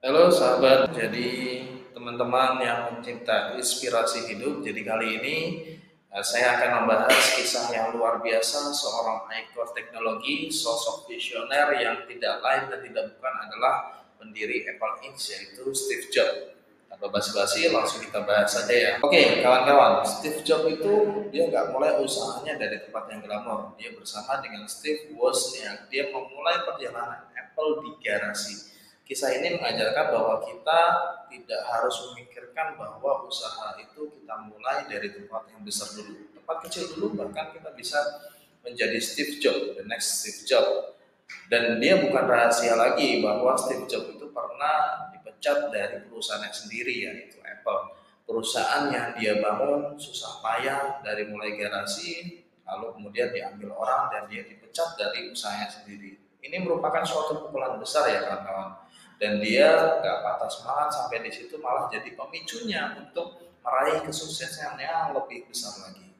Halo sahabat, jadi teman-teman yang mencinta inspirasi hidup, jadi kali ini saya akan membahas kisah yang luar biasa seorang ikon teknologi, sosok visioner yang tidak lain dan tidak bukan adalah pendiri Apple Inc. yaitu Steve Jobs. Tanpa basa-basi langsung kita bahas saja ya. Oke kawan-kawan, Steve Jobs itu dia nggak mulai usahanya dari tempat yang glamor. Dia bersama dengan Steve Wozniak, dia memulai perjalanan Apple di garasi. Kisah ini mengajarkan bahwa kita tidak harus memikirkan bahwa usaha itu kita mulai dari tempat yang besar dulu, tempat kecil dulu, bahkan kita bisa menjadi Steve Jobs, the next Steve Jobs. Dan dia bukan rahasia lagi bahwa Steve Jobs itu pernah dipecat dari perusahaannya sendiri yaitu Apple. Perusahaan yang dia bangun susah payah dari mulai garasi, lalu kemudian diambil orang dan dia dipecat dari usahanya sendiri. Ini merupakan suatu pukulan besar ya kawan-kawan. Dan dia gak patah semangat sampai di situ, malah jadi pemicunya untuk meraih kesuksesan yang lebih besar lagi.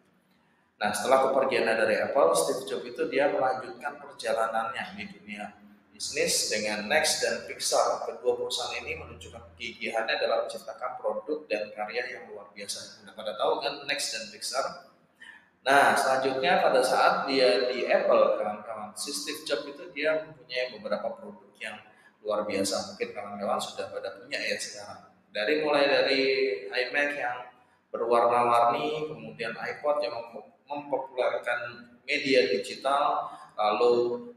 Nah, setelah kepergiannya dari Apple, Steve Jobs itu dia melanjutkan perjalanannya di dunia bisnis dengan Next dan Pixar. Kedua perusahaan ini menunjukkan kegigihannya dalam menciptakan produk dan karya yang luar biasa. Anda pada tahu kan Next dan Pixar? Nah, selanjutnya pada saat dia di Apple, kawan-kawan, si Steve Jobs itu dia mempunyai beberapa produk yang luar biasa. Mungkin kawan-kawan sudah pada punya ya sekarang. Mulai dari iMac yang berwarna-warni, kemudian iPod yang mempopulerkan media digital, lalu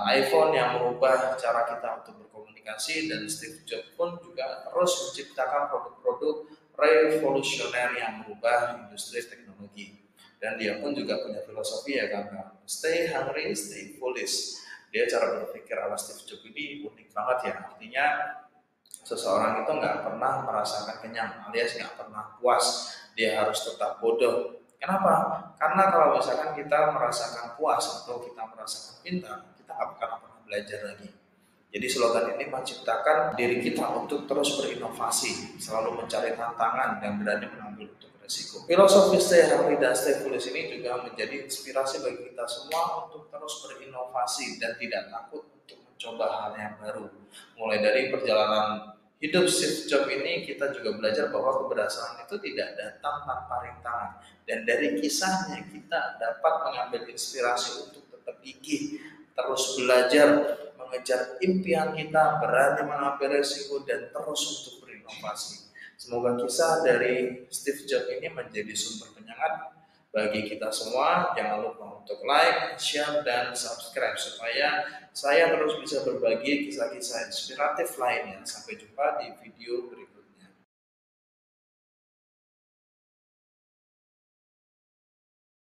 iPhone yang merubah cara kita untuk berkomunikasi, dan Steve Jobs pun juga terus menciptakan produk-produk revolusioner yang merubah industri teknologi. Dan dia pun juga punya filosofi ya kan, stay hungry, stay foolish. Dia cara berpikir ala Steve Jobs ini unik banget ya, artinya seseorang itu nggak pernah merasakan kenyang alias nggak pernah puas, dia harus tetap bodoh. Kenapa? Karena kalau misalkan kita merasakan puas atau kita merasakan pintar, kita nggak akan pernah belajar lagi. Jadi slogan ini menciptakan diri kita untuk terus berinovasi, selalu mencari tantangan dan berani mengambil untuk resiko. Filosofi stay hungry dan stay foolish ini juga menjadi inspirasi bagi kita semua untuk terus berinovasi dan tidak takut untuk mencoba hal yang baru. Mulai dari perjalanan hidup Steve Jobs ini, kita juga belajar bahwa keberhasilan itu tidak datang tanpa rintangan. Dan dari kisahnya kita dapat mengambil inspirasi untuk tetap gigih, terus belajar, mengejar impian kita, berani mengambil resiko, dan terus untuk berinovasi. Semoga kisah dari Steve Jobs ini menjadi sumber penyemangat bagi kita semua. Jangan lupa untuk like, share, dan subscribe supaya saya terus bisa berbagi kisah-kisah inspiratif lainnya. Sampai jumpa di video berikutnya.